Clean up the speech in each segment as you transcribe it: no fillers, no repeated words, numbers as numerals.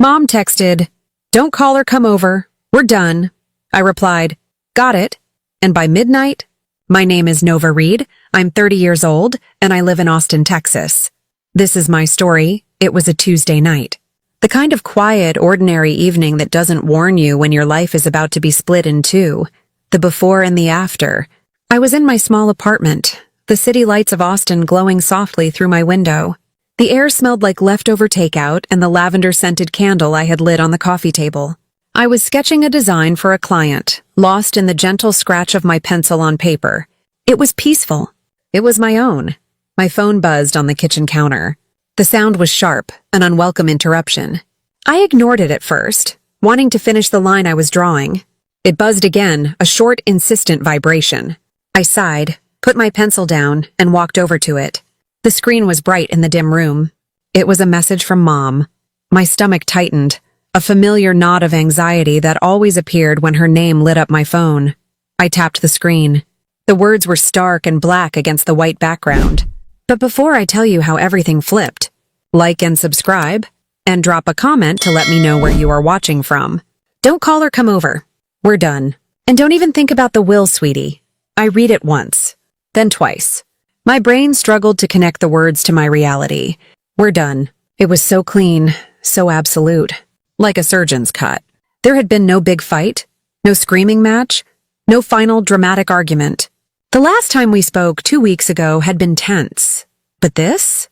Mom texted, "Don't call or come over. We're done." I replied, "Got it." And by midnight, my name is Nova Reed, I'm 30 years old, and I live in Austin, Texas. This is my story. It was a Tuesday night. The kind of quiet, ordinary evening that doesn't warn you when your life is about to be split in two. The before and the after. I was in my small apartment, the city lights of Austin glowing softly through my window. The air smelled like leftover takeout and the lavender-scented candle I had lit on the coffee table. I was sketching a design for a client, lost in the gentle scratch of my pencil on paper. It was peaceful. It was my own. My phone buzzed on the kitchen counter. The sound was sharp, an unwelcome interruption. I ignored it at first, wanting to finish the line I was drawing. It buzzed again, a short, insistent vibration. I sighed, put my pencil down, and walked over to it. The screen was bright in the dim room. It was a message from Mom. My stomach tightened, a familiar knot of anxiety that always appeared when her name lit up my phone. I tapped the screen. The words were stark and black against the white background. But before I tell you how everything flipped, like and subscribe, and drop a comment to let me know where you are watching from. Don't call or come over. We're done. And don't even think about the will, sweetie. I read it once, then twice. My brain struggled to connect the words to my reality. We're done. It was so clean, so absolute, like a surgeon's cut. There had been no big fight, no screaming match, no final dramatic argument. The last time we spoke 2 weeks ago had been tense. But this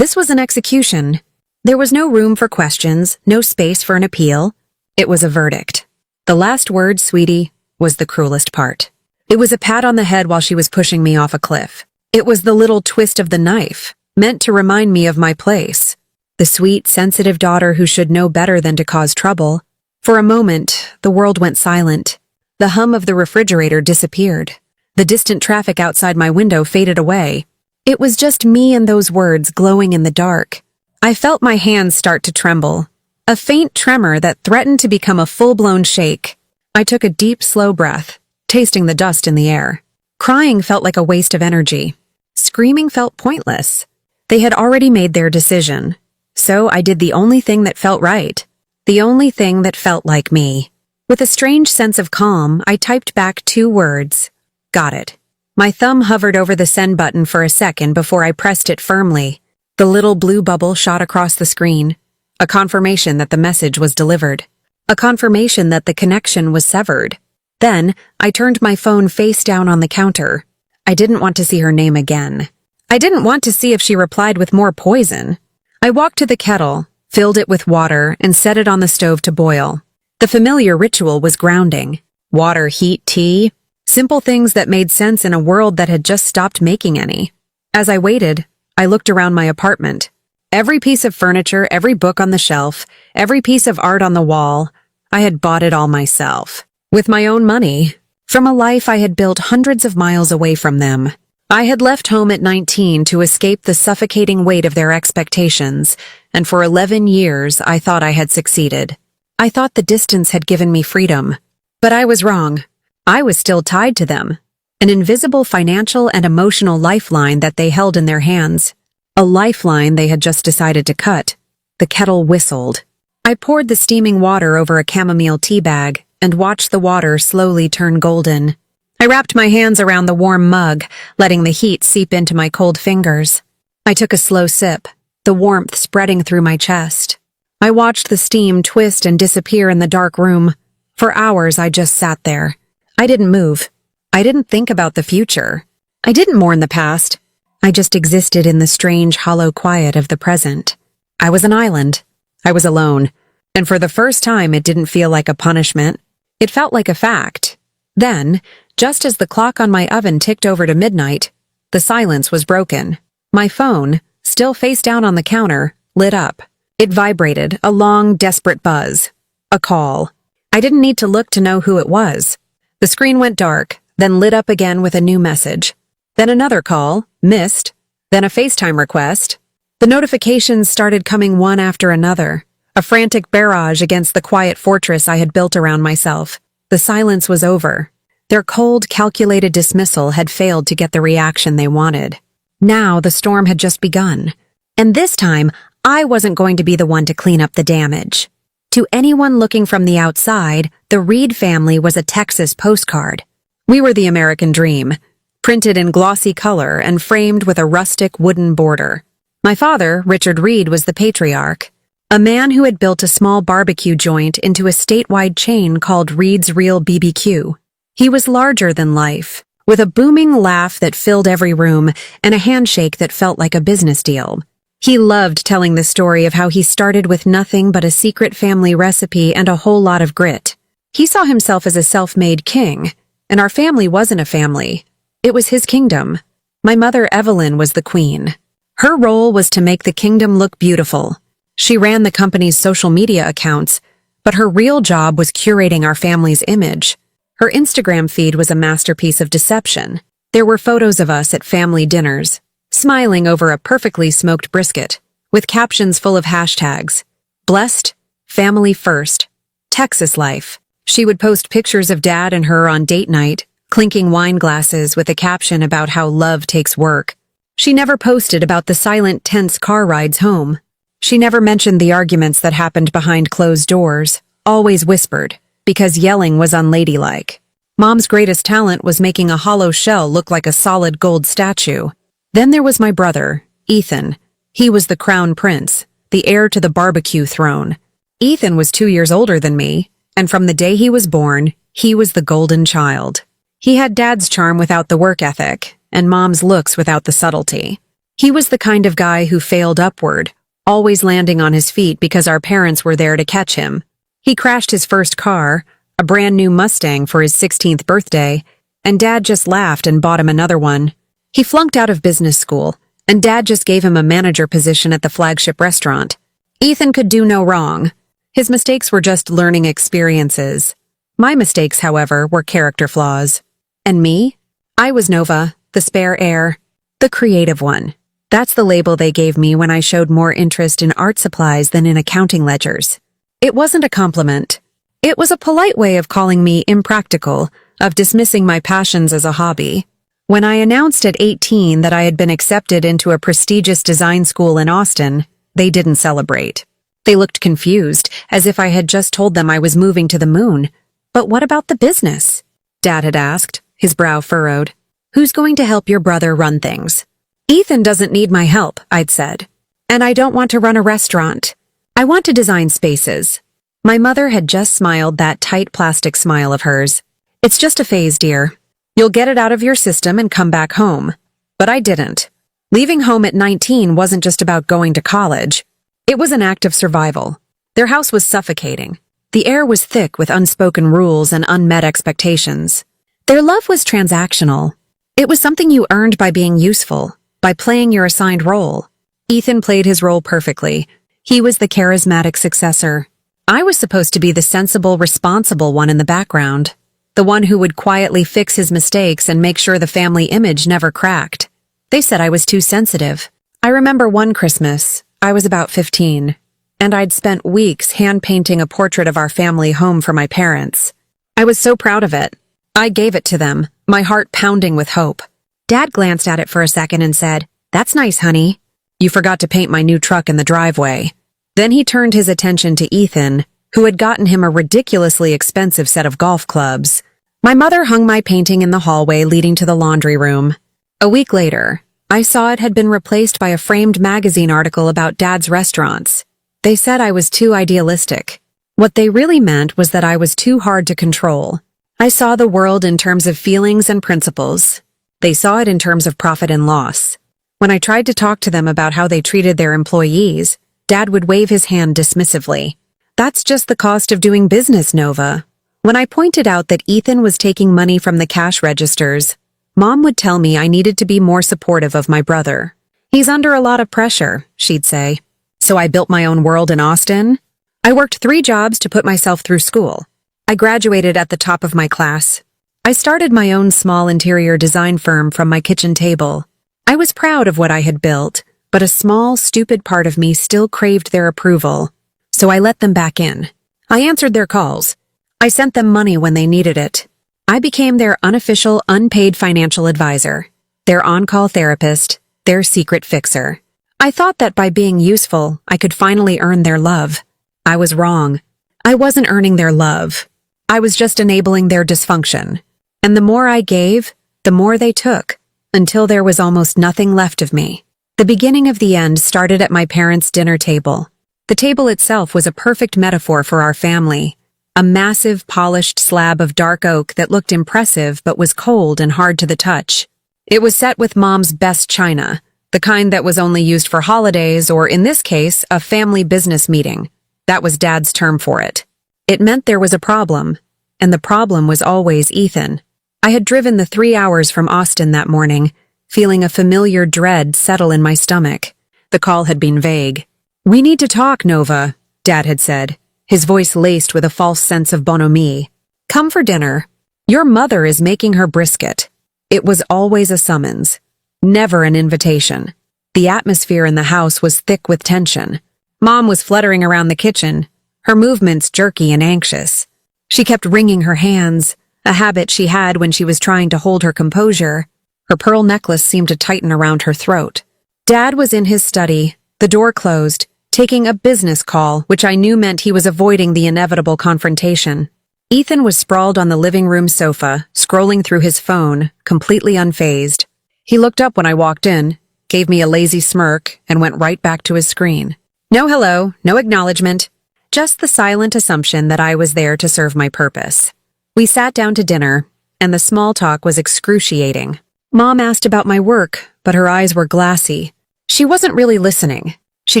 was an execution. There was no room for questions, no space for an appeal. It was a verdict. The last word, sweetie, was the cruelest part. It was a pat on the head while she was pushing me off a cliff. It was the little twist of the knife, meant to remind me of my place. The sweet, sensitive daughter who should know better than to cause trouble. For a moment, the world went silent. The hum of the refrigerator disappeared. The distant traffic outside my window faded away. It was just me and those words glowing in the dark. I felt my hands start to tremble. A faint tremor that threatened to become a full-blown shake. I took a deep, slow breath, tasting the dust in the air. Crying felt like a waste of energy. Screaming felt pointless. They had already made their decision. So I did the only thing that felt right. The only thing that felt like me. With a strange sense of calm, I typed back 2 words. Got it. My thumb hovered over the send button for a second before I pressed it firmly. The little blue bubble shot across the screen. A confirmation that the message was delivered. A confirmation that the connection was severed. Then, I turned my phone face down on the counter. I didn't want to see her name again. I didn't want to see if she replied with more poison. I walked to the kettle, filled it with water, and set it on the stove to boil. The familiar ritual was grounding. Water, heat, tea. Simple things that made sense in a world that had just stopped making any. As I waited, I looked around my apartment. Every piece of furniture, every book on the shelf, every piece of art on the wall, I had bought it all myself. With my own money. From a life I had built hundreds of miles away from them. I had left home at 19 to escape the suffocating weight of their expectations, and for 11 years I thought I had succeeded. I thought the distance had given me freedom. But I was wrong. I was still tied to them. An invisible financial and emotional lifeline that they held in their hands. A lifeline they had just decided to cut. The kettle whistled. I poured the steaming water over a chamomile tea bag and watched the water slowly turn golden. I wrapped my hands around the warm mug, letting the heat seep into my cold fingers. I took a slow sip, the warmth spreading through my chest. I watched the steam twist and disappear in the dark room. For hours I just sat there. I didn't move. I didn't think about the future. I didn't mourn the past. I just existed in the strange, hollow quiet of the present. I was an island. I was alone. And for the first time, it didn't feel like a punishment. It felt like a fact. Then, just as the clock on my oven ticked over to midnight, the silence was broken. My phone, still face down on the counter, lit up. It vibrated, a long, desperate buzz. A call. I didn't need to look to know who it was. The screen went dark, then lit up again with a new message. Then another call, missed, then a FaceTime request. The notifications started coming one after another, a frantic barrage against the quiet fortress I had built around myself. The silence was over. Their cold, calculated dismissal had failed to get the reaction they wanted. Now the storm had just begun. And this time, I wasn't going to be the one to clean up the damage. To anyone looking from the outside, the Reed family was a Texas postcard. We were the American dream, printed in glossy color and framed with a rustic wooden border. My father, Richard Reed, was the patriarch, a man who had built a small barbecue joint into a statewide chain called Reed's Real BBQ. He was larger than life, with a booming laugh that filled every room and a handshake that felt like a business deal. He loved telling the story of how he started with nothing but a secret family recipe and a whole lot of grit. He saw himself as a self-made king, and our family wasn't a family. It was his kingdom. My mother, Evelyn, was the queen. Her role was to make the kingdom look beautiful. She ran the company's social media accounts, but her real job was curating our family's image. Her Instagram feed was a masterpiece of deception. There were photos of us at family dinners, smiling over a perfectly smoked brisket, with captions full of hashtags. Blessed, family first, Texas life. She would post pictures of Dad and her on date night, clinking wine glasses with a caption about how love takes work. She never posted about the silent, tense car rides home. She never mentioned the arguments that happened behind closed doors, always whispered, because yelling was unladylike. Mom's greatest talent was making a hollow shell look like a solid gold statue. Then there was my brother, Ethan. He was the crown prince, the heir to the barbecue throne. Ethan was 2 years older than me, and from the day he was born, he was the golden child. He had Dad's charm without the work ethic, and Mom's looks without the subtlety. He was the kind of guy who failed upward, always landing on his feet because our parents were there to catch him. He crashed his first car, a brand new Mustang, for his 16th birthday, and Dad just laughed and bought him another one. He flunked out of business school, and Dad just gave him a manager position at the flagship restaurant. Ethan could do no wrong. His mistakes were just learning experiences. My mistakes, however, were character flaws. And me? I was Nova, the spare heir, the creative one. That's the label they gave me when I showed more interest in art supplies than in accounting ledgers. It wasn't a compliment. It was a polite way of calling me impractical, of dismissing my passions as a hobby. When I announced at 18 that I had been accepted into a prestigious design school in Austin, they didn't celebrate. They looked confused, as if I had just told them I was moving to the moon. But what about the business? Dad had asked, his brow furrowed. Who's going to help your brother run things? Ethan doesn't need my help, I'd said. And I don't want to run a restaurant. I want to design spaces. My mother had just smiled that tight plastic smile of hers. It's just a phase, dear. You'll get it out of your system and come back home. But I didn't. Leaving home at 19 wasn't just about going to college. It was an act of survival. Their house was suffocating. The air was thick with unspoken rules and unmet expectations. Their love was transactional. It was something you earned by being useful, by playing your assigned role. Ethan played his role perfectly. He was the charismatic successor. I was supposed to be the sensible, responsible one in the background. The one who would quietly fix his mistakes and make sure the family image never cracked. They said I was too sensitive. I remember one Christmas, I was about 15, and I'd spent weeks hand-painting a portrait of our family home for my parents. I was so proud of it. I gave it to them, my heart pounding with hope. Dad glanced at it for a second and said, "That's nice, honey. You forgot to paint my new truck in the driveway." Then he turned his attention to Ethan, who had gotten him a ridiculously expensive set of golf clubs. My mother hung my painting in the hallway leading to the laundry room. A week later, I saw it had been replaced by a framed magazine article about Dad's restaurants. They said I was too idealistic. What they really meant was that I was too hard to control. I saw the world in terms of feelings and principles. They saw it in terms of profit and loss. When I tried to talk to them about how they treated their employees, Dad would wave his hand dismissively. "That's just the cost of doing business, Nova." When I pointed out that Ethan was taking money from the cash registers, Mom would tell me I needed to be more supportive of my brother. "He's under a lot of pressure," she'd say. So I built my own world in Austin. I worked 3 jobs to put myself through school. I graduated at the top of my class. I started my own small interior design firm from my kitchen table. I was proud of what I had built, but a small, stupid part of me still craved their approval. So I let them back in. I answered their calls. I sent them money when they needed it. I became their unofficial, unpaid financial advisor, their on-call therapist, their secret fixer. I thought that by being useful, I could finally earn their love. I was wrong. I wasn't earning their love. I was just enabling their dysfunction. And the more I gave, the more they took, until there was almost nothing left of me. The beginning of the end started at my parents' dinner table. The table itself was a perfect metaphor for our family. A massive, polished slab of dark oak that looked impressive but was cold and hard to the touch. It was set with Mom's best china, the kind that was only used for holidays or, in this case, a family business meeting. That was Dad's term for it. It meant there was a problem, and the problem was always Ethan. I had driven the 3 hours from Austin that morning, feeling a familiar dread settle in my stomach. The call had been vague. "We need to talk, Nova," Dad had said, his voice laced with a false sense of bonhomie. "Come for dinner. Your mother is making her brisket." It was always a summons, never an invitation. The atmosphere in the house was thick with tension. Mom was fluttering around the kitchen, her movements jerky and anxious. She kept wringing her hands, a habit she had when she was trying to hold her composure. Her pearl necklace seemed to tighten around her throat. Dad was in his study, the door closed, taking a business call, which I knew meant he was avoiding the inevitable confrontation. Ethan was sprawled on the living room sofa, scrolling through his phone, completely unfazed. He looked up when I walked in, gave me a lazy smirk, and went right back to his screen. No hello, no acknowledgement, just the silent assumption that I was there to serve my purpose. We sat down to dinner, and the small talk was excruciating. Mom asked about my work, but her eyes were glassy. She wasn't really listening. She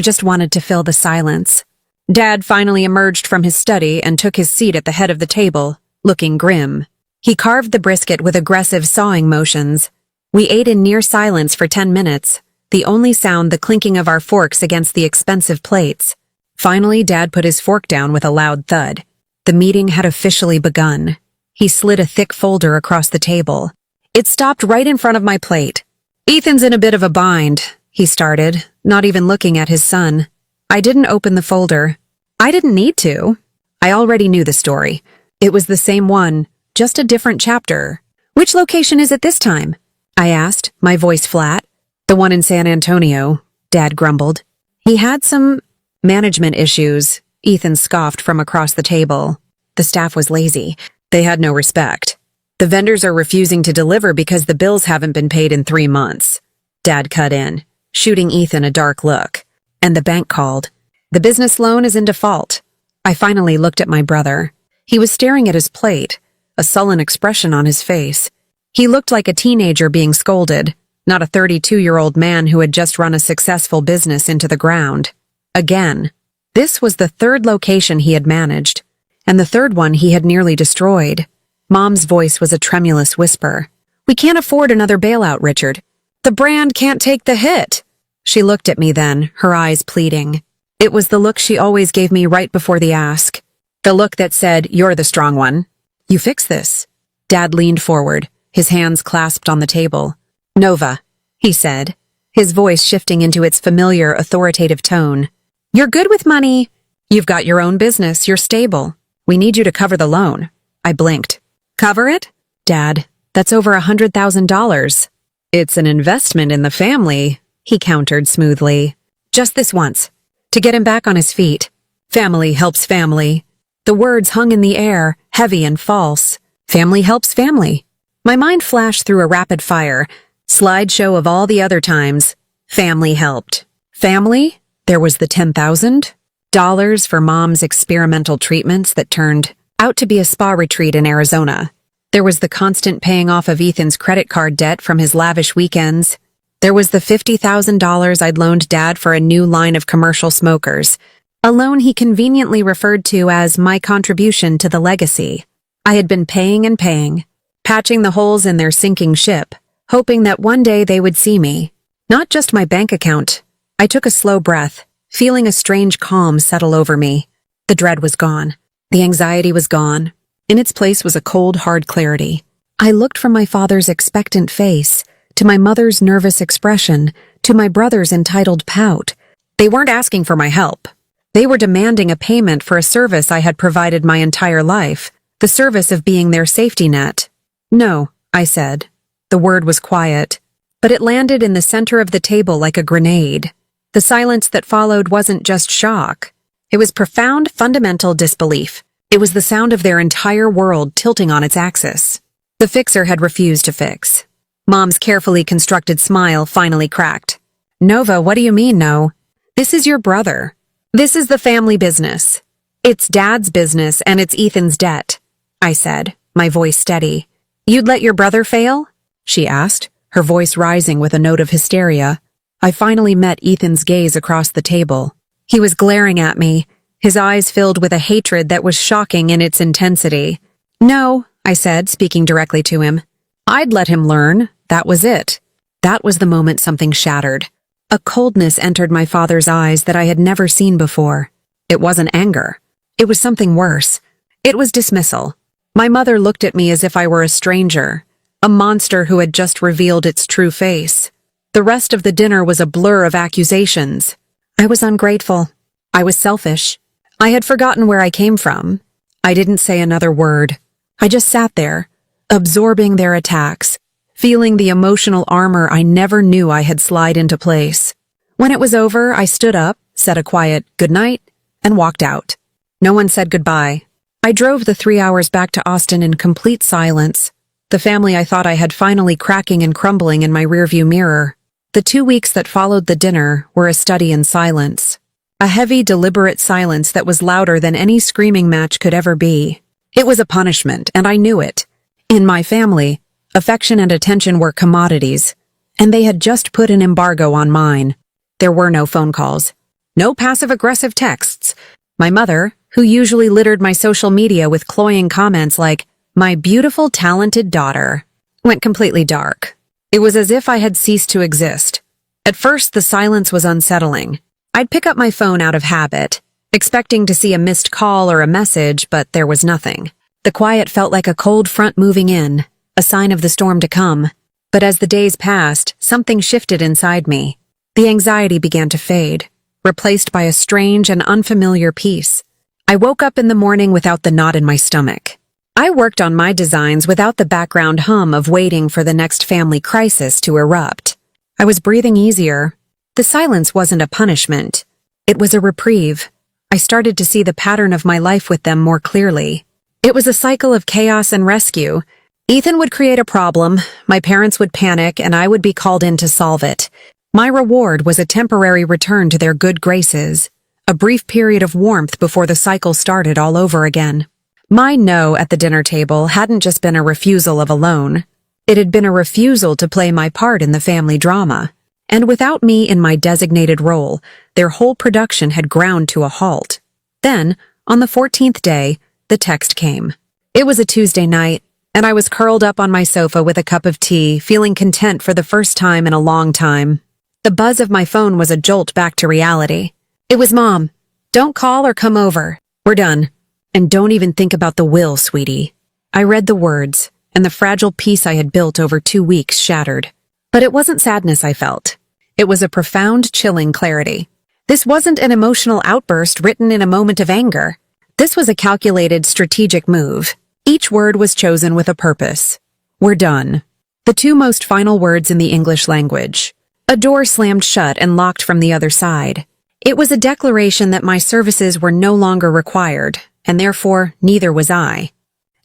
just wanted to fill the silence. Dad finally emerged from his study and took his seat at the head of the table, looking grim. He carved the brisket with aggressive sawing motions. We ate in near silence for 10 minutes, the only sound the clinking of our forks against the expensive plates. Finally, Dad put his fork down with a loud thud. The meeting had officially begun. He slid a thick folder across the table. It stopped right in front of my plate. "Ethan's in a bit of a bind," he started, not even looking at his son. I didn't open the folder. I didn't need to. I already knew the story. It was the same one, just a different chapter. "Which location is it this time?" I asked, my voice flat. "The one in San Antonio," Dad grumbled. "He had some management issues," Ethan scoffed from across the table. "The staff was lazy. They had no respect. The vendors are refusing to deliver because the bills haven't been paid in 3 months." Dad cut in, shooting Ethan a dark look. "And the bank called. The business loan is in default." I finally looked at my brother. He was staring at his plate, a sullen expression on his face. He looked like a teenager being scolded, not a 32-year-old man who had just run a successful business into the ground. Again. This was the 3rd location he had managed, and the 3rd one he had nearly destroyed. Mom's voice was a tremulous whisper. "We can't afford another bailout, Richard. The brand can't take the hit." She looked at me then, her eyes pleading. It was the look she always gave me right before the ask. The look that said, "You're the strong one. You fix this." Dad leaned forward, his hands clasped on the table. "Nova," he said, his voice shifting into its familiar, authoritative tone. "You're good with money. You've got your own business. You're stable. We need you to cover the loan." I blinked. "Cover it? Dad, that's over $100,000. "It's an investment in the family," he countered smoothly. "Just this once. To get him back on his feet. Family helps family." The words hung in the air, heavy and false. Family helps family. My mind flashed through a rapid-fire slideshow of all the other times family helped. Family? There was the $10,000 for Mom's experimental treatments that turned out to be a spa retreat in Arizona. There was the constant paying off of Ethan's credit card debt from his lavish weekends. There was the $50,000 I'd loaned Dad for a new line of commercial smokers, a loan he conveniently referred to as my contribution to the legacy. I had been paying and paying, patching the holes in their sinking ship, hoping that one day they would see me. Not just my bank account. I took a slow breath, feeling a strange calm settle over me. The dread was gone. The anxiety was gone. In its place was a cold, hard clarity. I looked from my father's expectant face, to my mother's nervous expression, to my brother's entitled pout. They weren't asking for my help. They were demanding a payment for a service I had provided my entire life, the service of being their safety net. "No," I said. The word was quiet, but it landed in the center of the table like a grenade. The silence that followed wasn't just shock. It was profound, fundamental disbelief. It was the sound of their entire world tilting on its axis. The fixer had refused to fix. Mom's carefully constructed smile finally cracked. Nova, what do you mean, no? This is your brother. This is the family business. It's Dad's business and it's Ethan's debt, I said, my voice steady. You'd let your brother fail? She asked, her voice rising with a note of hysteria. I finally met Ethan's gaze across the table. He was glaring at me, his eyes filled with a hatred that was shocking in its intensity. No, I said, speaking directly to him. I'd let him learn. That was it. That was the moment something shattered. A coldness entered my father's eyes that I had never seen before. It wasn't anger. It was something worse. It was dismissal. My mother looked at me as if I were a stranger, a monster who had just revealed its true face. The rest of the dinner was a blur of accusations. I was ungrateful. I was selfish. I had forgotten where I came from. I didn't say another word. I just sat there, absorbing their attacks, feeling the emotional armor I never knew I had slid into place. When it was over, I stood up, said a quiet good night, and walked out. No one said goodbye. I drove the 3 hours back to Austin in complete silence, the family I thought I had finally cracking and crumbling in my rearview mirror. The 2 weeks that followed the dinner were a study in silence. A heavy, deliberate silence that was louder than any screaming match could ever be. It was a punishment, and I knew it. In my family, affection and attention were commodities, and they had just put an embargo on mine. There were no phone calls, no passive-aggressive texts. My mother, who usually littered my social media with cloying comments like, "My beautiful, talented daughter," went completely dark. It was as if I had ceased to exist. At first, the silence was unsettling. I'd pick up my phone out of habit, expecting to see a missed call or a message, but there was nothing. The quiet felt like a cold front moving in, a sign of the storm to come. But as the days passed, something shifted inside me. The anxiety began to fade, replaced by a strange and unfamiliar peace. I woke up in the morning without the knot in my stomach. I worked on my designs without the background hum of waiting for the next family crisis to erupt. I was breathing easier. The silence wasn't a punishment. It was a reprieve. I started to see the pattern of my life with them more clearly. It was a cycle of chaos and rescue. Ethan would create a problem, my parents would panic, and I would be called in to solve it. My reward was a temporary return to their good graces, a brief period of warmth before the cycle started all over again. My no at the dinner table hadn't just been a refusal of a loan. It had been a refusal to play my part in the family drama. And without me in my designated role, their whole production had ground to a halt. Then, on the 14th day, the text came. It was a Tuesday night, and I was curled up on my sofa with a cup of tea, feeling content for the first time in a long time. The buzz of my phone was a jolt back to reality. It was Mom. Don't call or come over. We're done. And don't even think about the will, sweetie. I read the words, and the fragile peace I had built over 2 weeks shattered. But it wasn't sadness I felt. It was a profound, chilling clarity. This wasn't an emotional outburst written in a moment of anger. This was a calculated, strategic move. Each word was chosen with a purpose. We're done. The two most final words in the English language. A door slammed shut and locked from the other side. It was a declaration that my services were no longer required, and therefore neither was I.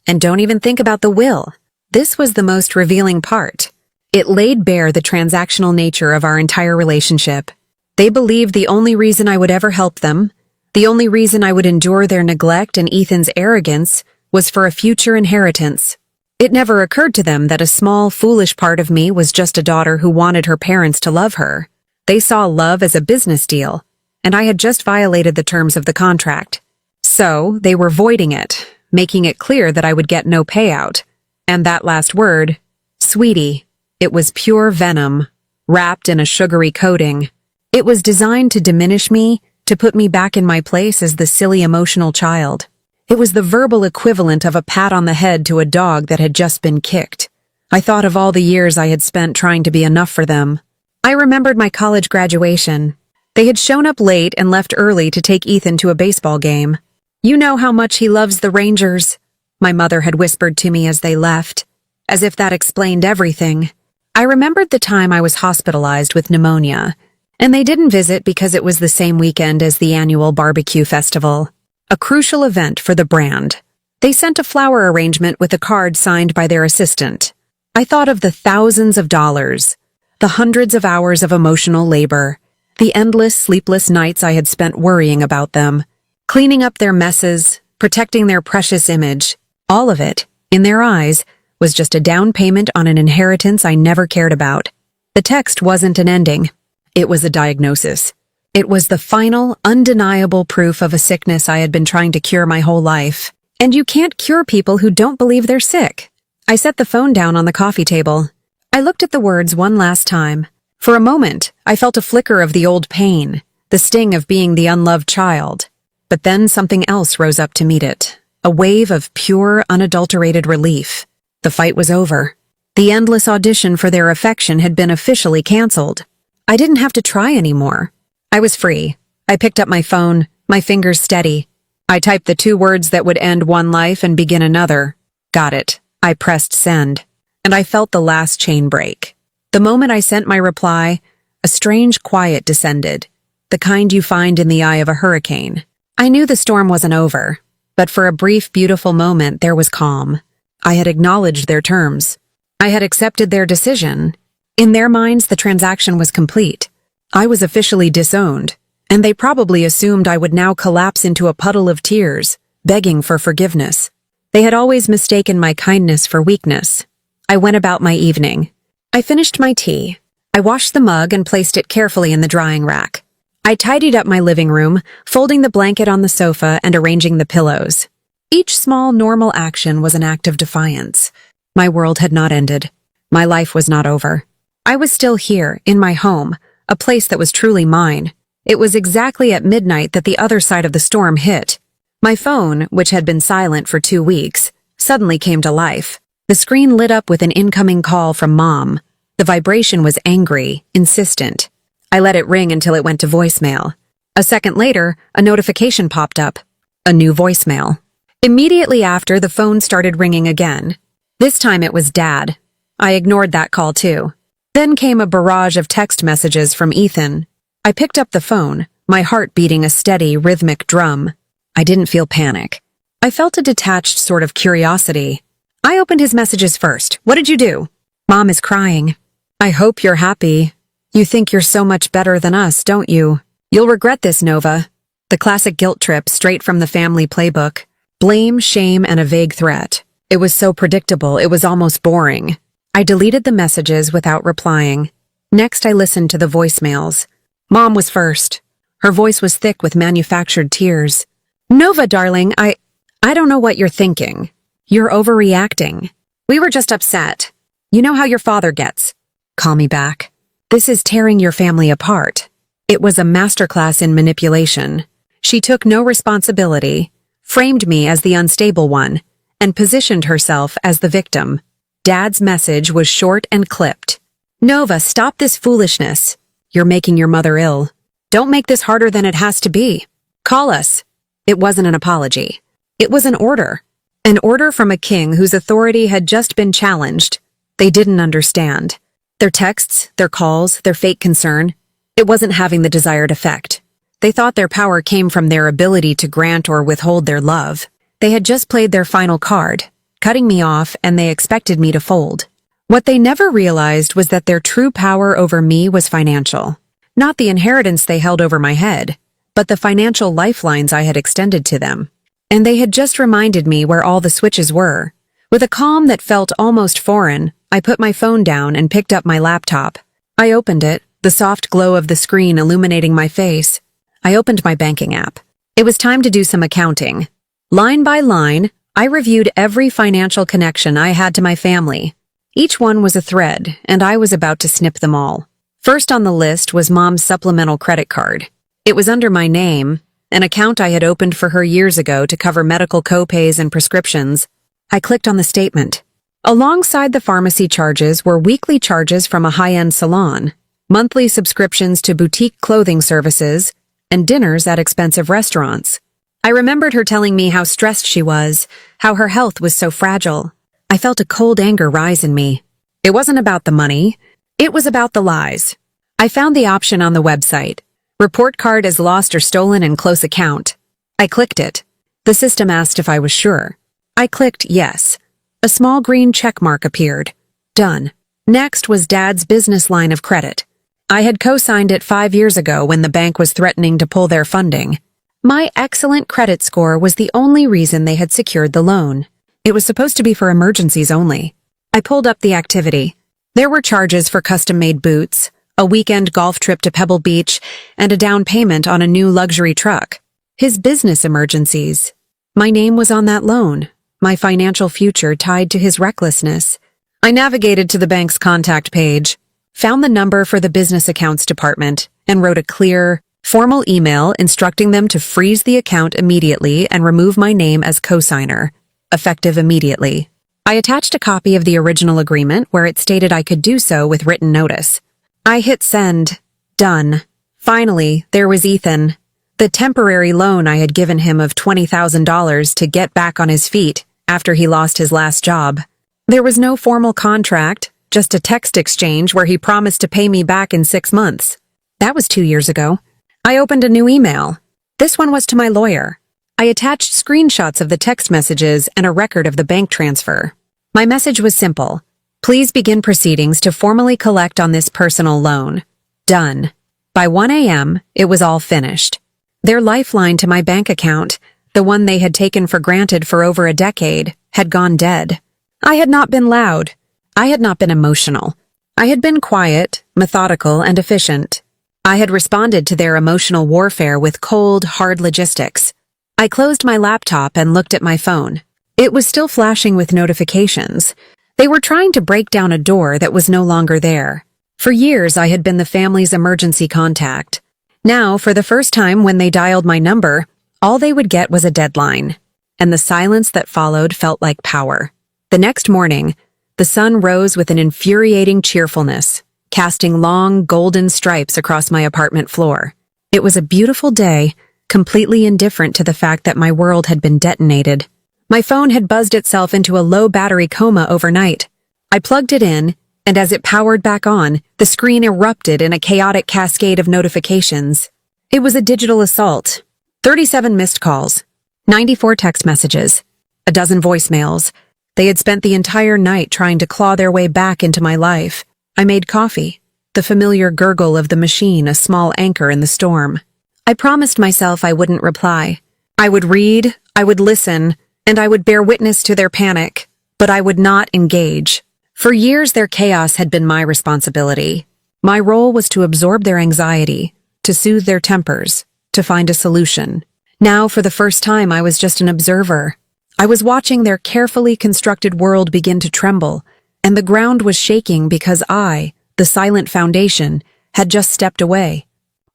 And don't even think about the will. This was the most revealing part. It laid bare the transactional nature of our entire relationship. They believed the only reason I would ever help them, the only reason I would endure their neglect and Ethan's arrogance, was for a future inheritance. It never occurred to them that a small, foolish part of me was just a daughter who wanted her parents to love her. They saw love as a business deal, and I had just violated the terms of the contract. So, they were voiding it, making it clear that I would get no payout. And that last word, sweetie, it was pure venom, wrapped in a sugary coating. It was designed to diminish me, to put me back in my place as the silly emotional child. It was the verbal equivalent of a pat on the head to a dog that had just been kicked. I thought of all the years I had spent trying to be enough for them. I remembered my college graduation. They had shown up late and left early to take Ethan to a baseball game. You know how much he loves the Rangers, my mother had whispered to me as they left, as if that explained everything. I remembered the time I was hospitalized with pneumonia, And they didn't visit because it was the same weekend as the annual barbecue festival, a crucial event for the brand. They sent a flower arrangement with a card signed by their assistant. I thought of the thousands of dollars, the hundreds of hours of emotional labor, the endless sleepless nights I had spent worrying about them, cleaning up their messes, protecting their precious image. All of it, in their eyes, was just a down payment on an inheritance I never cared about. The text wasn't an ending. It was a diagnosis. It was the final, undeniable proof of a sickness I had been trying to cure my whole life. And you can't cure people who don't believe they're sick. I set the phone down on the coffee table. I looked at the words one last time. For a moment, I felt a flicker of the old pain, the sting of being the unloved child. But then something else rose up to meet it. A wave of pure, unadulterated relief. The fight was over. The endless audition for their affection had been officially canceled. I didn't have to try anymore. I was free. I picked up my phone, my fingers steady. I typed the 2 words that would end one life and begin another. Got it. I pressed send. And I felt the last chain break. The moment I sent my reply, a strange quiet descended, the kind you find in the eye of a hurricane. I knew the storm wasn't over, but for a brief, beautiful moment there was calm. I had acknowledged their terms. I had accepted their decision. In their minds, the transaction was complete. I was officially disowned, and they probably assumed I would now collapse into a puddle of tears, begging for forgiveness. They had always mistaken my kindness for weakness. I went about my evening. I finished my tea. I washed the mug and placed it carefully in the drying rack. I tidied up my living room, folding the blanket on the sofa and arranging the pillows. Each small, normal action was an act of defiance. My world had not ended. My life was not over. I was still here, in my home, a place that was truly mine. It was exactly at midnight that the other side of the storm hit. My phone, which had been silent for 2 weeks, suddenly came to life. The screen lit up with an incoming call from Mom. The vibration was angry, insistent. I let it ring until it went to voicemail. A second later, a notification popped up. A new voicemail. Immediately after, the phone started ringing again. This time it was Dad. I ignored that call too. Then came a barrage of text messages from Ethan. I picked up the phone, my heart beating a steady, rhythmic drum. I didn't feel panic. I felt a detached sort of curiosity. I opened his messages first. What did you do? Mom is crying. I hope you're happy. You think you're so much better than us, don't you? You'll regret this, Nova. The classic guilt trip straight from the family playbook. Blame, shame, and a vague threat. It was so predictable, it was almost boring. I deleted the messages without replying. Next, I listened to the voicemails. Mom was first. Her voice was thick with manufactured tears. Nova, darling, I don't know what you're thinking. You're overreacting. We were just upset. You know how your father gets. Call me back. This is tearing your family apart. It was a masterclass in manipulation. She took no responsibility, framed me as the unstable one, and positioned herself as the victim. Dad's message was short and clipped. Nova, stop this foolishness. You're making your mother ill. Don't make this harder than it has to be. Call us. It wasn't an apology. It was an order. An order from a king whose authority had just been challenged. They didn't understand. Their texts, their calls, their fake concern. It wasn't having the desired effect. They thought their power came from their ability to grant or withhold their love. They had just played their final card, cutting me off, and they expected me to fold. What they never realized was that their true power over me was financial. Not the inheritance they held over my head, but the financial lifelines I had extended to them. And they had just reminded me where all the switches were. With a calm that felt almost foreign, I put my phone down and picked up my laptop. I opened it, the soft glow of the screen illuminating my face. I opened my banking app. It was time to do some accounting. Line by line, I reviewed every financial connection I had to my family. Each one was a thread, and I was about to snip them all. First on the list was Mom's supplemental credit card. It was under my name, an account I had opened for her years ago to cover medical co-pays and prescriptions. I clicked on the statement. Alongside the pharmacy charges were weekly charges from a high-end salon, monthly subscriptions to boutique clothing services, and dinners at expensive restaurants. I remembered her telling me how stressed she was, how her health was so fragile. I felt a cold anger rise in me. It wasn't about the money. It was about the lies. I found the option on the website. Report card is lost or stolen in close account. I clicked it. The system asked if I was sure. I clicked yes. A small green check mark appeared. Done. Next was Dad's business line of credit. I had co-signed it 5 years ago when the bank was threatening to pull their funding. My excellent credit score was the only reason they had secured the loan. It was supposed to be for emergencies only. I pulled up the activity. There were charges for custom-made boots, a weekend golf trip to Pebble Beach, and a down payment on a new luxury truck. His business emergencies. My name was on that loan, my financial future tied to his recklessness. I navigated to the bank's contact page, found the number for the business accounts department, and wrote a clear, formal email instructing them to freeze the account immediately and remove my name as co-signer, effective immediately. I attached a copy of the original agreement where it stated I could do so with written notice. I hit send. Done. Finally, there was Ethan. The temporary loan I had given him of $20,000 to get back on his feet after he lost his last job. There was no formal contract, just a text exchange where he promised to pay me back in 6 months. That was 2 years ago. I opened a new email. This one was to my lawyer. I attached screenshots of the text messages and a record of the bank transfer. My message was simple. Please begin proceedings to formally collect on this personal loan. Done. By 1 a.m., it was all finished. Their lifeline to my bank account, the one they had taken for granted for over a decade, had gone dead. I had not been loud. I had not been emotional. I had been quiet, methodical, and efficient. I had responded to their emotional warfare with cold, hard logistics. I closed my laptop and looked at my phone. It was still flashing with notifications. They were trying to break down a door that was no longer there. For years, I had been the family's emergency contact. Now, for the first time when they dialed my number, all they would get was a deadline. And the silence that followed felt like power. The next morning, the sun rose with an infuriating cheerfulness, casting long, golden stripes across my apartment floor. It was a beautiful day, completely indifferent to the fact that my world had been detonated. My phone had buzzed itself into a low battery coma overnight. I plugged it in, and as it powered back on, the screen erupted in a chaotic cascade of notifications. It was a digital assault. 37 missed calls, 94 text messages, a dozen voicemails. They had spent the entire night trying to claw their way back into my life. I made coffee, the familiar gurgle of the machine a small anchor in the storm. I promised myself I wouldn't reply. I would read, I would listen, and I would bear witness to their panic, but I would not engage. For years, their chaos had been my responsibility. My role was to absorb their anxiety, to soothe their tempers, to find a solution. Now, for the first time, I was just an observer. I was watching their carefully constructed world begin to tremble, and the ground was shaking because I, the silent foundation, had just stepped away.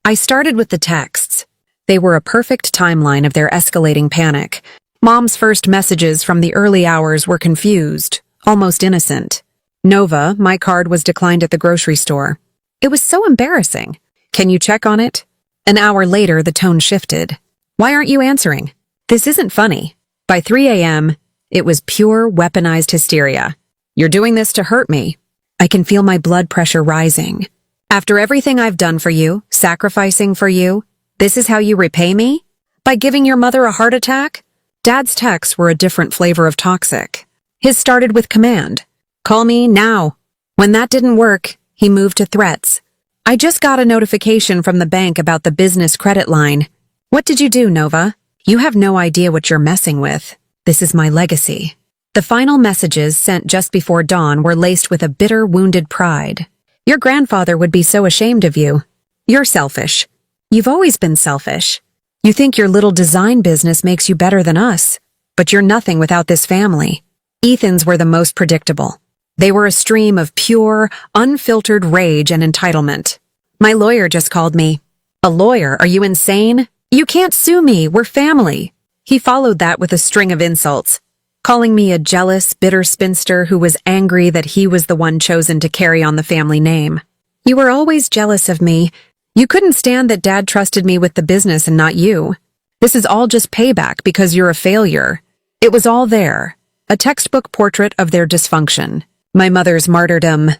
I started with the texts. They were a perfect timeline of their escalating panic. Mom's first messages from the early hours were confused, almost innocent. Nova, my card was declined at the grocery store. It was so embarrassing. Can you check on it? An hour later, the tone shifted. Why aren't you answering? This isn't funny. By 3 a.m., it was pure weaponized hysteria. You're doing this to hurt me. I can feel my blood pressure rising. After everything I've done for you, sacrificing for you, this is how you repay me? By giving your mother a heart attack? Dad's texts were a different flavor of toxic. His started with command. Call me now. When that didn't work, he moved to threats. I just got a notification from the bank about the business credit line. What did you do, Nova? You have no idea what you're messing with. This is my legacy. The final messages sent just before dawn were laced with a bitter, wounded pride. Your grandfather would be so ashamed of you. You're selfish. You've always been selfish. You think your little design business makes you better than us, but you're nothing without this family. Ethan's were the most predictable. They were a stream of pure, unfiltered rage and entitlement. My lawyer just called me. A lawyer? Are you insane? You can't sue me. We're family. He followed that with a string of insults, calling me a jealous, bitter spinster who was angry that he was the one chosen to carry on the family name. You were always jealous of me. You couldn't stand that Dad trusted me with the business and not you. This is all just payback because you're a failure. It was all there. A textbook portrait of their dysfunction. My mother's martyrdom.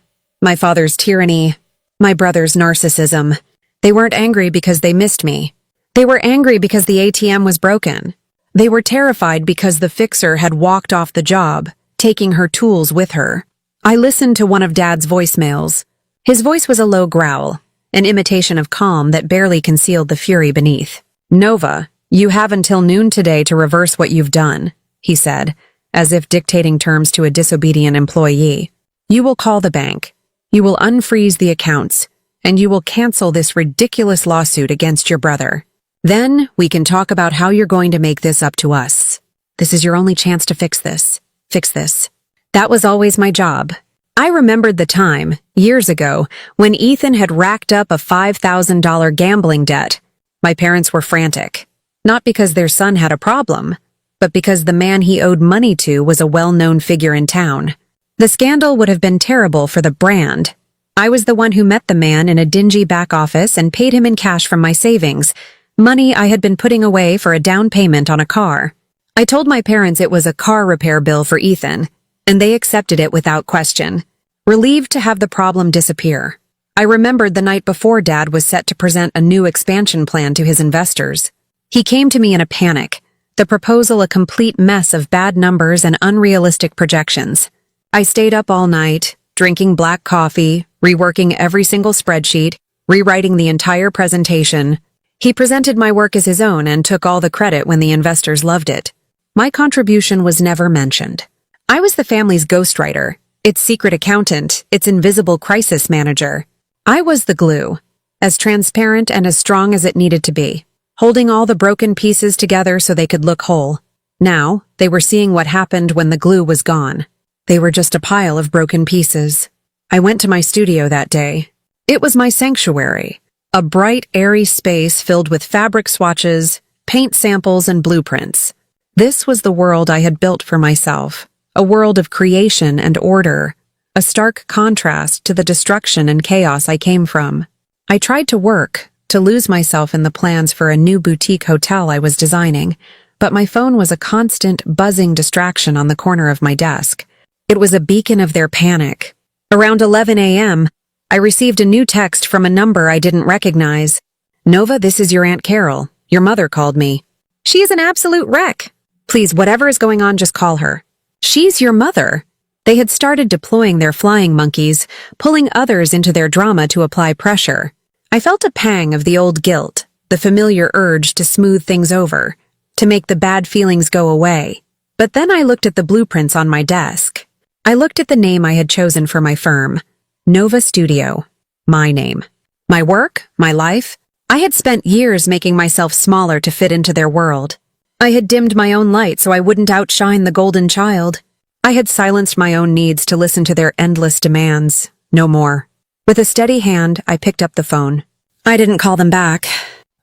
My father's tyranny. My brother's narcissism. They weren't angry because they missed me. They were angry because the ATM was broken. They were terrified because the fixer had walked off the job, taking her tools with her. I listened to one of Dad's voicemails. His voice was a low growl, an imitation of calm that barely concealed the fury beneath. "Nova, you have until noon today to reverse what you've done," he said, as if dictating terms to a disobedient employee. "You will call the bank. You will unfreeze the accounts, and you will cancel this ridiculous lawsuit against your brother. Then we can talk about how you're going to make this up to us. This is your only chance to fix this. Fix this." That was always my job. I remembered the time, years ago, when Ethan had racked up a $5,000 gambling debt. My parents were frantic. Not because their son had a problem, but because the man he owed money to was a well-known figure in town. The scandal would have been terrible for the brand. I was the one who met the man in a dingy back office and paid him in cash from my savings, money I had been putting away for a down payment on a car. I told my parents it was a car repair bill for Ethan, and they accepted it without question, relieved to have the problem disappear. I remembered the night before Dad was set to present a new expansion plan to his investors. He came to me in a panic, the proposal a complete mess of bad numbers and unrealistic projections. I stayed up all night, drinking black coffee, reworking every single spreadsheet, rewriting the entire presentation. He presented my work as his own and took all the credit when the investors loved it. My contribution was never mentioned. I was the family's ghostwriter, its secret accountant, its invisible crisis manager. I was the glue, as transparent and as strong as it needed to be, holding all the broken pieces together so they could look whole. Now, they were seeing what happened when the glue was gone. They were just a pile of broken pieces. I went to my studio that day. It was my sanctuary. A bright, airy space filled with fabric swatches, paint samples, and blueprints. This was the world I had built for myself, a world of creation and order, a stark contrast to the destruction and chaos I came from. I tried to work, to lose myself in the plans for a new boutique hotel I was designing, but my phone was a constant, buzzing distraction on the corner of my desk. It was a beacon of their panic. Around 11 a.m., I received a new text from a number I didn't recognize. "Nova, this is your Aunt Carol. Your mother called me. She is an absolute wreck. Please, whatever is going on, just call her. She's your mother." They had started deploying their flying monkeys, pulling others into their drama to apply pressure. I felt a pang of the old guilt, the familiar urge to smooth things over, to make the bad feelings go away. But then I looked at the blueprints on my desk. I looked at the name I had chosen for my firm. Nova Studio. My name. My work, my life. I had spent years making myself smaller to fit into their world. I had dimmed my own light so I wouldn't outshine the golden child. I had silenced my own needs to listen to their endless demands. No more. With a steady hand, I picked up the phone. I didn't call them back.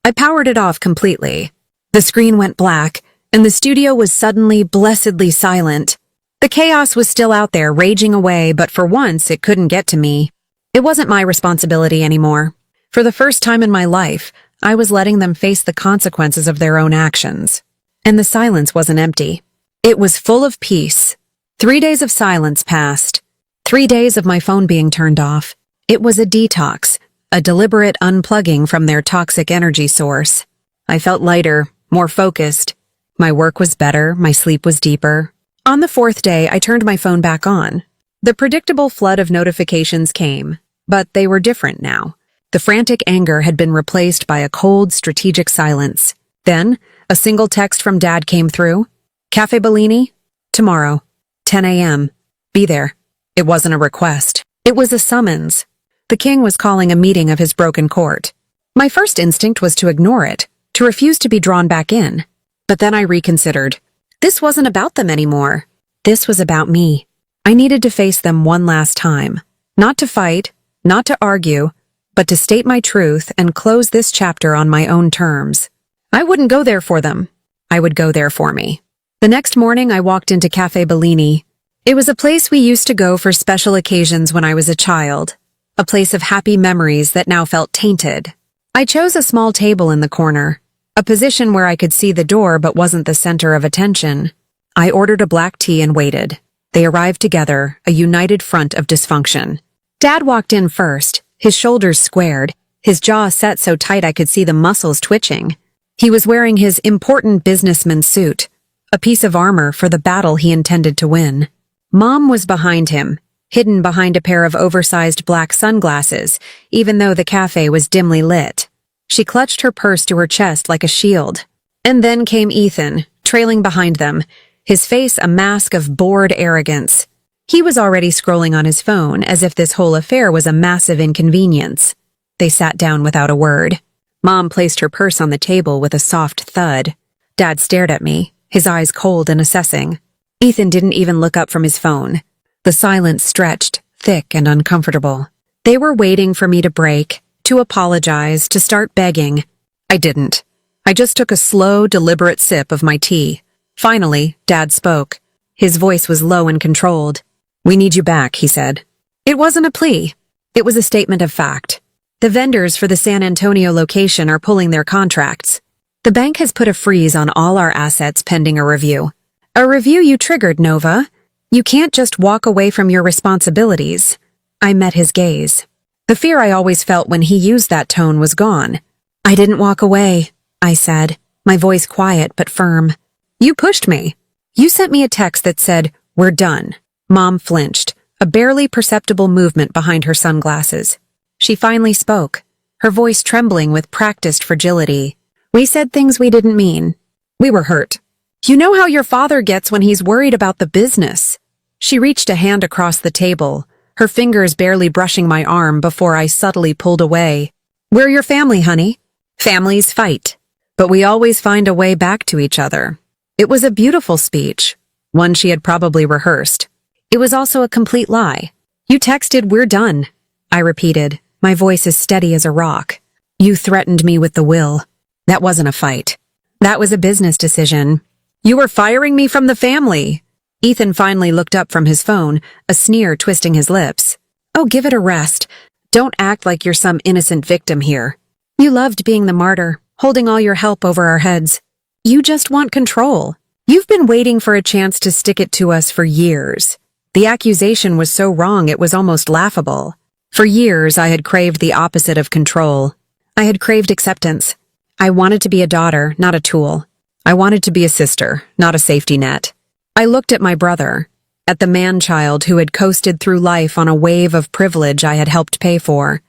I powered it off completely. The screen went black, and the studio was suddenly, blessedly silent. The chaos was still out there, raging away, but for once it couldn't get to me. It wasn't my responsibility anymore. For the first time in my life, I was letting them face the consequences of their own actions. And the silence wasn't empty. It was full of peace. 3 days of silence passed. 3 days of my phone being turned off. It was a detox, a deliberate unplugging from their toxic energy source. I felt lighter, more focused. My work was better, my sleep was deeper. On the 4th day, I turned my phone back on. The predictable flood of notifications came, but they were different now. The frantic anger had been replaced by a cold, strategic silence. Then, a single text from Dad came through. "Cafe Bellini? Tomorrow. 10 a.m. Be there." It wasn't a request. It was a summons. The king was calling a meeting of his broken court. My first instinct was to ignore it, to refuse to be drawn back in. But then I reconsidered. This wasn't about them anymore. This was about me. I needed to face them one last time. Not to fight, not to argue, but to state my truth and close this chapter on my own terms. I wouldn't go there for them. I would go there for me. The next morning, I walked into Cafe Bellini. It was a place we used to go for special occasions when I was a child, a place of happy memories that now felt tainted. I chose a small table in the corner, a position where I could see the door but wasn't the center of attention. I ordered a black tea and waited. They arrived together, a united front of dysfunction. Dad walked in first, His shoulders squared, his jaw set so tight I could see the muscles twitching. He was wearing his important businessman suit, a piece of armor for the battle he intended to win. Mom was behind him, hidden behind a pair of oversized black sunglasses, even though the cafe was dimly lit. She clutched her purse to her chest like a shield. And then came Ethan, trailing behind them, his face a mask of bored arrogance. He was already scrolling on his phone as if this whole affair was a massive inconvenience. They sat down without a word. Mom placed her purse on the table with a soft thud. Dad stared at me, his eyes cold and assessing. Ethan didn't even look up from his phone. The silence stretched, thick and uncomfortable. They were waiting for me to break, to apologize, to start begging. I didn't. I just took a slow, deliberate sip of my tea. Finally, Dad spoke. His voice was low and controlled. "We need you back," he said. It wasn't a plea. It was a statement of fact. The vendors for the San Antonio location are pulling their contracts. The bank has put a freeze on all our assets pending a review. A review you triggered, Nova. You can't just walk away from your responsibilities. I met his gaze. The fear I always felt when he used that tone was gone. I didn't walk away, I said, my voice quiet but firm. You pushed me. You sent me a text that said, "We're done." Mom flinched, a barely perceptible movement behind her sunglasses. She finally spoke, her voice trembling with practiced fragility. "We said things we didn't mean. We were hurt. You know how your father gets when he's worried about the business." She reached a hand across the table, her fingers barely brushing my arm before I subtly pulled away. "We're your family, honey. Families fight, but we always find a way back to each other." It was a beautiful speech, one she had probably rehearsed. It was also a complete lie. "You texted, 'We're done,'" I repeated, my voice as steady as a rock. "You threatened me with the will. That wasn't a fight. That was a business decision. You were firing me from the family." Ethan finally looked up from his phone, a sneer twisting his lips. "Oh, give it a rest. Don't act like you're some innocent victim here. You loved being the martyr, holding all your help over our heads. You just want control. You've been waiting for a chance to stick it to us for years. The accusation was so wrong it was almost laughable. For years I had craved the opposite of control. I had craved acceptance. I wanted to be a daughter, not a tool. I wanted to be a sister, not a safety net. I looked at my brother, at the man-child who had coasted through life on a wave of privilege I had helped pay for.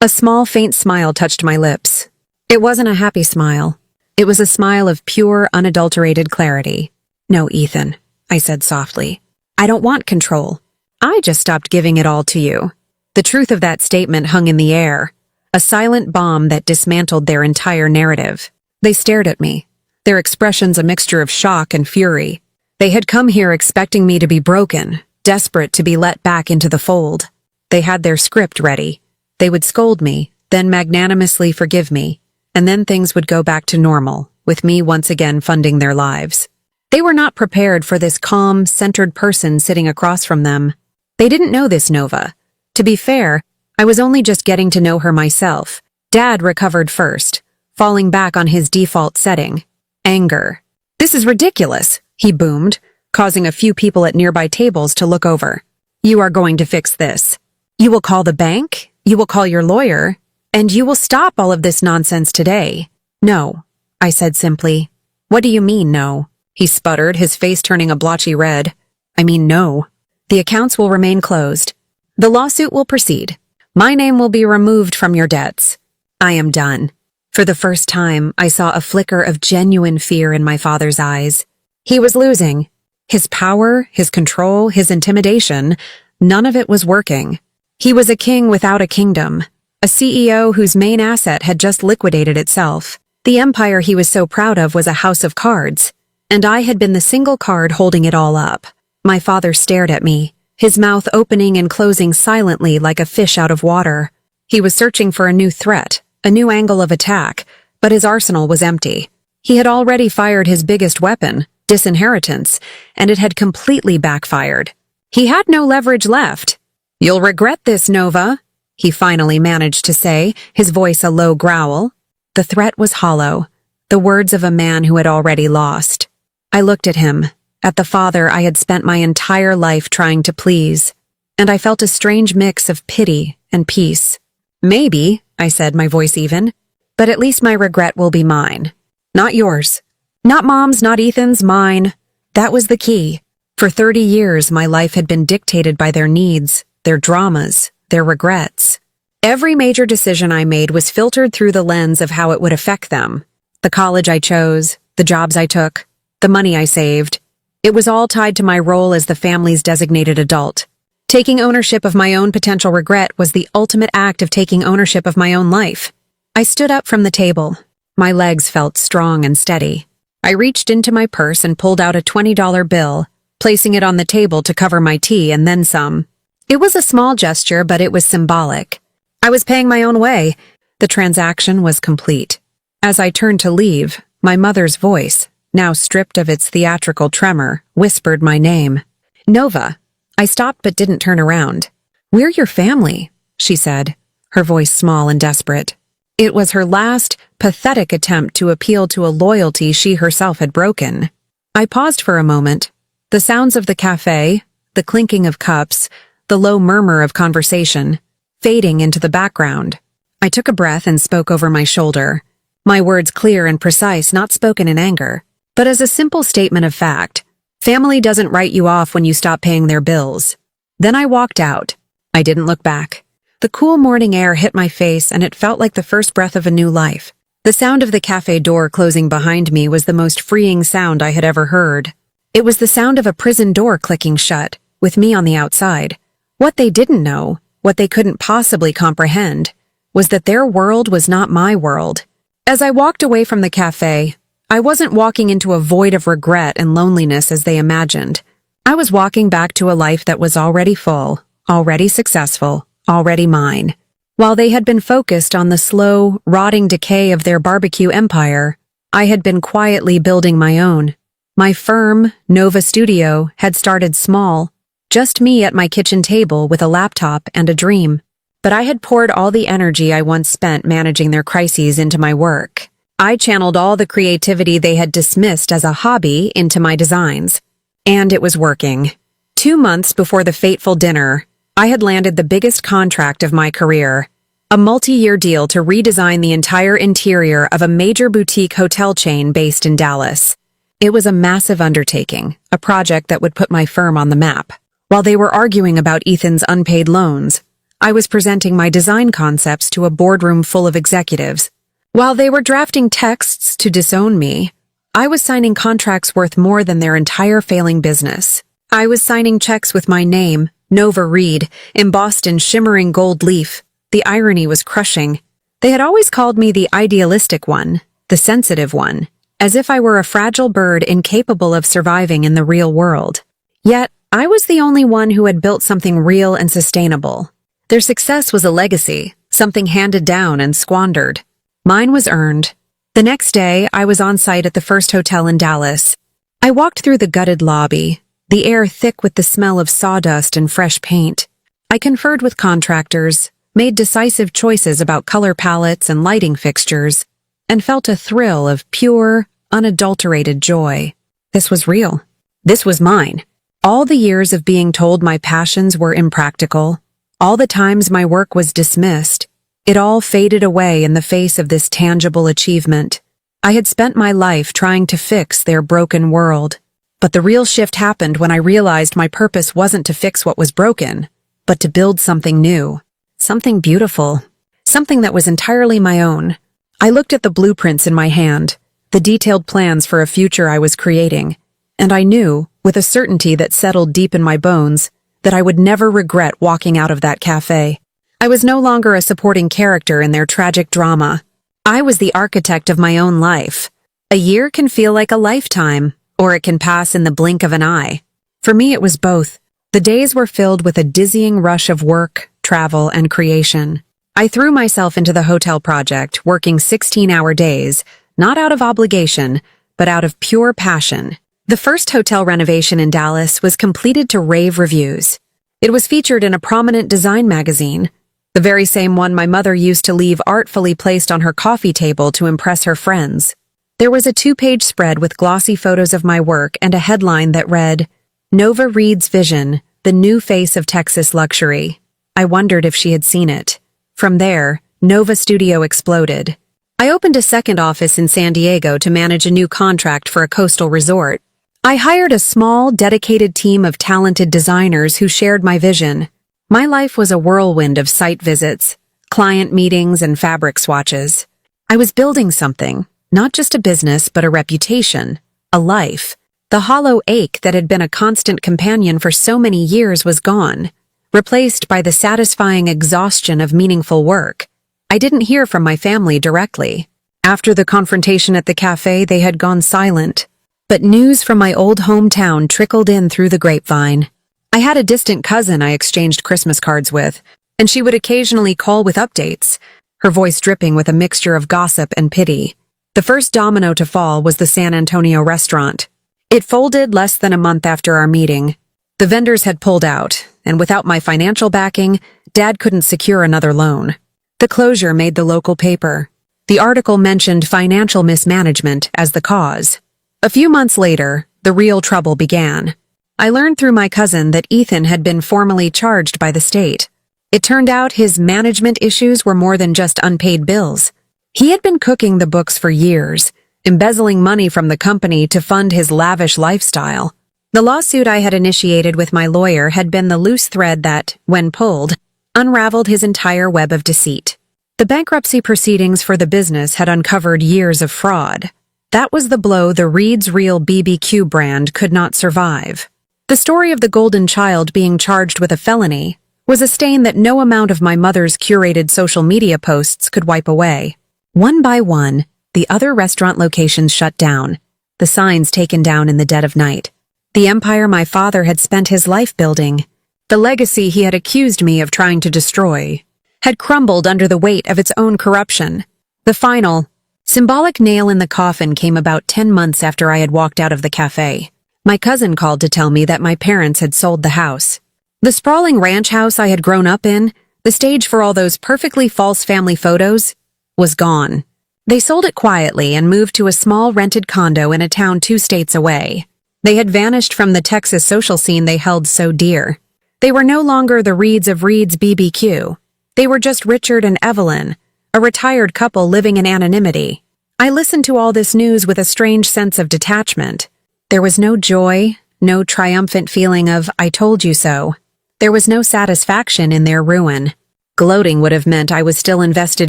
A small, faint smile touched my lips. It wasn't a happy smile. It was a smile of pure, unadulterated clarity. "No, Ethan," I said softly. "I don't want control. I just stopped giving it all to you." The truth of that statement hung in the air, a silent bomb that dismantled their entire narrative. They stared at me, their expressions a mixture of shock and fury. They had come here expecting me to be broken, desperate to be let back into the fold. They had their script ready. They would scold me, then magnanimously forgive me, and then things would go back to normal, with me once again funding their lives. They were not prepared for this calm, centered person sitting across from them. They didn't know this Nova. To be fair, I was only just getting to know her myself. Dad recovered first, falling back on his default setting. Anger. "This is ridiculous," he boomed, causing a few people at nearby tables to look over. "You are going to fix this. You will call the bank, you will call your lawyer, and you will stop all of this nonsense today." "No," I said simply. "What do you mean, no?" He sputtered, his face turning a blotchy red. "I mean, no. The accounts will remain closed. The lawsuit will proceed. My name will be removed from your debts. I am done." For the first time, I saw a flicker of genuine fear in my father's eyes. He was losing. His power, his control, his intimidation, none of it was working. He was a king without a kingdom, a CEO whose main asset had just liquidated itself. The empire he was so proud of was a house of cards, and I had been the single card holding it all up. My father stared at me, his mouth opening and closing silently like a fish out of water. He was searching for a new threat, a new angle of attack, but his arsenal was empty. He had already fired his biggest weapon, disinheritance, and it had completely backfired. He had no leverage left. "You'll regret this, Nova," he finally managed to say, his voice a low growl. The threat was hollow, the words of a man who had already lost. I looked at him, at the father I had spent my entire life trying to please, and I felt a strange mix of pity and peace. Maybe, I said, my voice even. But at least my regret will be mine. Not yours. Not Mom's, not Ethan's, mine. That was the key. For 30 years, my life had been dictated by their needs, their dramas, their regrets. Every major decision I made was filtered through the lens of how it would affect them. The college I chose, the jobs I took, the money I saved. It was all tied to my role as the family's designated adult. Taking ownership of my own potential regret was the ultimate act of taking ownership of my own life. I stood up from the table. My legs felt strong and steady. I reached into my purse and pulled out a $20 bill, placing it on the table to cover my tea and then some. It was a small gesture, but it was symbolic. I was paying my own way. The transaction was complete. As I turned to leave, my mother's voice, now stripped of its theatrical tremor, whispered my name. Nova. I stopped but didn't turn around. We're your family, she said, her voice small and desperate. It was her last, pathetic attempt to appeal to a loyalty she herself had broken. I paused for a moment. The sounds of the cafe, the clinking of cups, the low murmur of conversation, fading into the background. I took a breath and spoke over my shoulder. My words clear and precise, not spoken in anger, but as a simple statement of fact. Family doesn't write you off when you stop paying their bills. Then I walked out. I didn't look back. The cool morning air hit my face and it felt like the first breath of a new life. The sound of the cafe door closing behind me was the most freeing sound I had ever heard. It was the sound of a prison door clicking shut, with me on the outside. What they didn't know, what they couldn't possibly comprehend, was that their world was not my world. As I walked away from the cafe, I wasn't walking into a void of regret and loneliness as they imagined. I was walking back to a life that was already full, already successful, already mine. While they had been focused on the slow, rotting decay of their barbecue empire, I had been quietly building my own. My firm, Nova Studio, had started small, just me at my kitchen table with a laptop and a dream. But I had poured all the energy I once spent managing their crises into my work. I channeled all the creativity they had dismissed as a hobby into my designs. And it was working. 2 months before the fateful dinner, I had landed the biggest contract of my career, a multi-year deal to redesign the entire interior of a major boutique hotel chain based in Dallas. It was a massive undertaking, a project that would put my firm on the map. While they were arguing about Ethan's unpaid loans, I was presenting my design concepts to a boardroom full of executives. While they were drafting texts to disown me, I was signing contracts worth more than their entire failing business. I was signing checks with my name, Nova Reed, embossed in shimmering gold leaf. The irony was crushing. They had always called me the idealistic one, the sensitive one, as if I were a fragile bird incapable of surviving in the real world. Yet, I was the only one who had built something real and sustainable. Their success was a legacy, something handed down and squandered. Mine was earned. The next day, I was on site at the first hotel in Dallas. I walked through the gutted lobby, the air thick with the smell of sawdust and fresh paint. I conferred with contractors, made decisive choices about color palettes and lighting fixtures, and felt a thrill of pure, unadulterated joy. This was real. This was mine. All the years of being told my passions were impractical, all the times my work was dismissed, it all faded away in the face of this tangible achievement. I had spent my life trying to fix their broken world. But the real shift happened when I realized my purpose wasn't to fix what was broken, but to build something new, something beautiful, something that was entirely my own. I looked at the blueprints in my hand, the detailed plans for a future I was creating, and I knew, with a certainty that settled deep in my bones, that I would never regret walking out of that cafe. I was no longer a supporting character in their tragic drama. I was the architect of my own life. A year can feel like a lifetime, or it can pass in the blink of an eye. For me, it was both. The days were filled with a dizzying rush of work, travel, and creation. I threw myself into the hotel project, working 16-hour days, not out of obligation, but out of pure passion. The first hotel renovation in Dallas was completed to rave reviews. It was featured in a prominent design magazine, the very same one my mother used to leave artfully placed on her coffee table to impress her friends. There was a 2-page spread with glossy photos of my work and a headline that read, Nova Reed's Vision, the New Face of Texas Luxury. I wondered if she had seen it. From there, Nova Studio exploded. I opened a second office in San Diego to manage a new contract for a coastal resort. I hired a small, dedicated team of talented designers who shared my vision. My life was a whirlwind of site visits, client meetings, and fabric swatches. I was building something, not just a business, but a reputation, a life. The hollow ache that had been a constant companion for so many years was gone, replaced by the satisfying exhaustion of meaningful work. I didn't hear from my family directly. After the confrontation at the cafe, they had gone silent. But news from my old hometown trickled in through the grapevine. I had a distant cousin I exchanged Christmas cards with, and she would occasionally call with updates, her voice dripping with a mixture of gossip and pity. The first domino to fall was the San Antonio restaurant. It folded less than a month after our meeting. The vendors had pulled out, and without my financial backing, Dad couldn't secure another loan. The closure made the local paper. The article mentioned financial mismanagement as the cause. A few months later, the real trouble began. I learned through my cousin that Ethan had been formally charged by the state. It turned out his management issues were more than just unpaid bills. He had been cooking the books for years, embezzling money from the company to fund his lavish lifestyle. The lawsuit I had initiated with my lawyer had been the loose thread that, when pulled, unraveled his entire web of deceit. The bankruptcy proceedings for the business had uncovered years of fraud. That was the blow the Reed's Real BBQ brand could not survive. The story of the golden child being charged with a felony was a stain that no amount of my mother's curated social media posts could wipe away. One by one, the other restaurant locations shut down, the signs taken down in the dead of night. The empire my father had spent his life building, the legacy he had accused me of trying to destroy, had crumbled under the weight of its own corruption. The final, symbolic nail in the coffin came about 10 months after I had walked out of the cafe. My cousin called to tell me that my parents had sold the house. The sprawling ranch house I had grown up in, the stage for all those perfectly false family photos, was gone. They sold it quietly and moved to a small rented condo in a town 2 states away. They had vanished from the Texas social scene they held so dear. They were no longer the Reeds of Reed's BBQ. They were just Richard and Evelyn, a retired couple living in anonymity. I listened to all this news with a strange sense of detachment. There was no joy, no triumphant feeling of, I told you so. There was no satisfaction in their ruin. Gloating would have meant I was still invested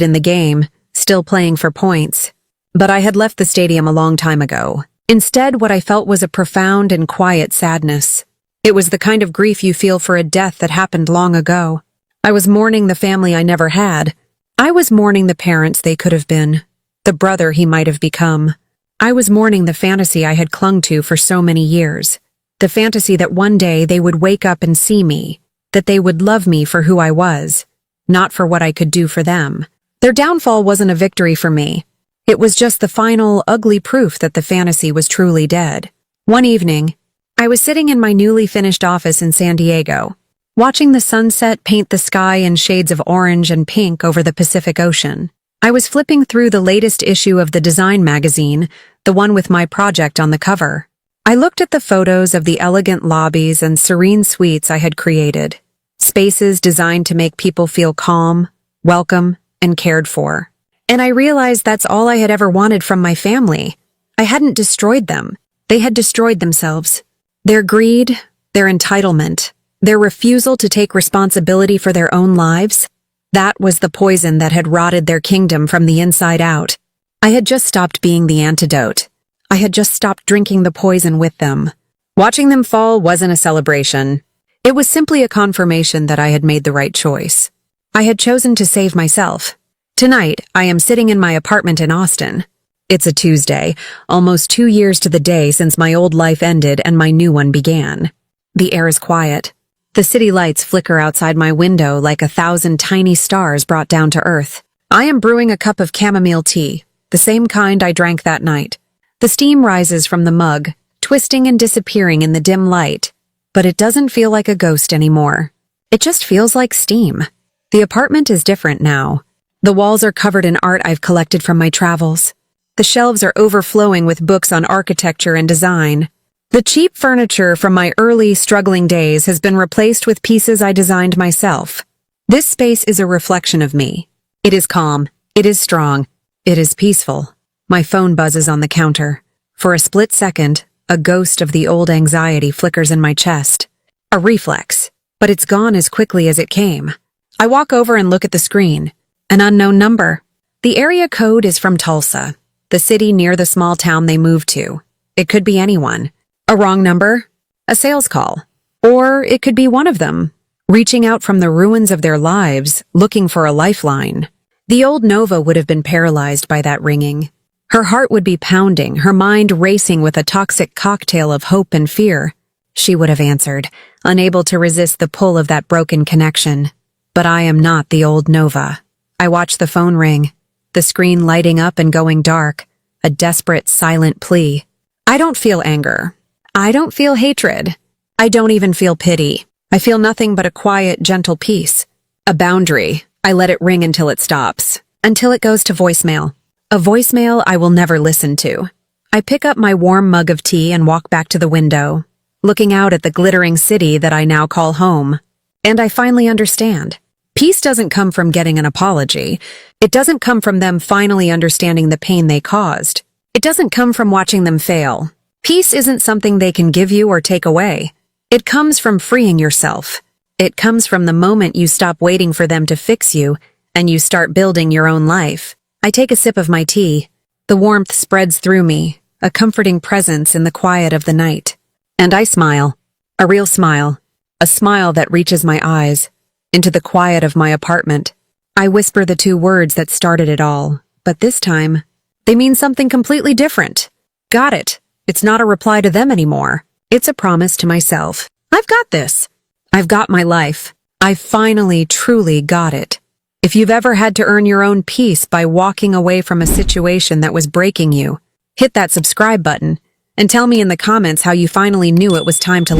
in the game, still playing for points. But I had left the stadium a long time ago. Instead, what I felt was a profound and quiet sadness. It was the kind of grief you feel for a death that happened long ago. I was mourning the family I never had. I was mourning the parents they could have been, the brother he might have become. I was mourning the fantasy I had clung to for so many years. The fantasy that one day they would wake up and see me, that they would love me for who I was, not for what I could do for them. Their downfall wasn't a victory for me. It was just the final, ugly proof that the fantasy was truly dead. One evening, I was sitting in my newly finished office in San Diego, watching the sunset paint the sky in shades of orange and pink over the Pacific Ocean. I was flipping through the latest issue of the design magazine, the one with my project on the cover. I looked at the photos of the elegant lobbies and serene suites I had created, spaces designed to make people feel calm, welcome, and cared for. And I realized that's all I had ever wanted from my family. I hadn't destroyed them. They had destroyed themselves. Their greed, their entitlement, their refusal to take responsibility for their own lives, that was the poison that had rotted their kingdom from the inside out. I had just stopped being the antidote. I had just stopped drinking the poison with them. Watching them fall wasn't a celebration. It was simply a confirmation that I had made the right choice. I had chosen to save myself. Tonight, I am sitting in my apartment in Austin. It's a Tuesday, almost 2 years to the day since my old life ended and my new one began. The air is quiet. The city lights flicker outside my window like 1,000 tiny stars brought down to earth. I am brewing a cup of chamomile tea, the same kind I drank that night. The steam rises from the mug, twisting and disappearing in the dim light, but it doesn't feel like a ghost anymore. It just feels like steam. The apartment is different now. The walls are covered in art I've collected from my travels. The shelves are overflowing with books on architecture and design. The cheap furniture from my early, struggling days has been replaced with pieces I designed myself. This space is a reflection of me. It is calm. It is strong. It is peaceful. My phone buzzes on the counter. For a split second, a ghost of the old anxiety flickers in my chest. A reflex, but it's gone as quickly as it came. I walk over and look at the screen. An unknown number. The area code is from Tulsa, the city near the small town they moved to. It could be anyone. A wrong number? A sales call. Or it could be one of them, reaching out from the ruins of their lives, looking for a lifeline. The old Nova would have been paralyzed by that ringing. Her heart would be pounding, her mind racing with a toxic cocktail of hope and fear. She would have answered, unable to resist the pull of that broken connection. But I am not the old Nova. I watch the phone ring, the screen lighting up and going dark, a desperate, silent plea. I don't feel anger. I don't feel hatred. I don't even feel pity. I feel nothing but a quiet, gentle peace. A boundary. I let it ring until it stops, until it goes to voicemail. A voicemail I will never listen to. I pick up my warm mug of tea and walk back to the window, looking out at the glittering city that I now call home. And I finally understand. Peace doesn't come from getting an apology. It doesn't come from them finally understanding the pain they caused. It doesn't come from watching them fail. Peace isn't something they can give you or take away. It comes from freeing yourself. It comes from the moment you stop waiting for them to fix you and you start building your own life. I take a sip of my tea. The warmth spreads through me, a comforting presence in the quiet of the night. And I smile. A real smile. A smile that reaches my eyes. Into the quiet of my apartment. I whisper the two words that started it all, but this time, they mean something completely different. Got it. It's not a reply to them anymore. It's a promise to myself. I've got this. I've got my life. I finally, truly got it. If you've ever had to earn your own peace by walking away from a situation that was breaking you, hit that subscribe button and tell me in the comments how you finally knew it was time to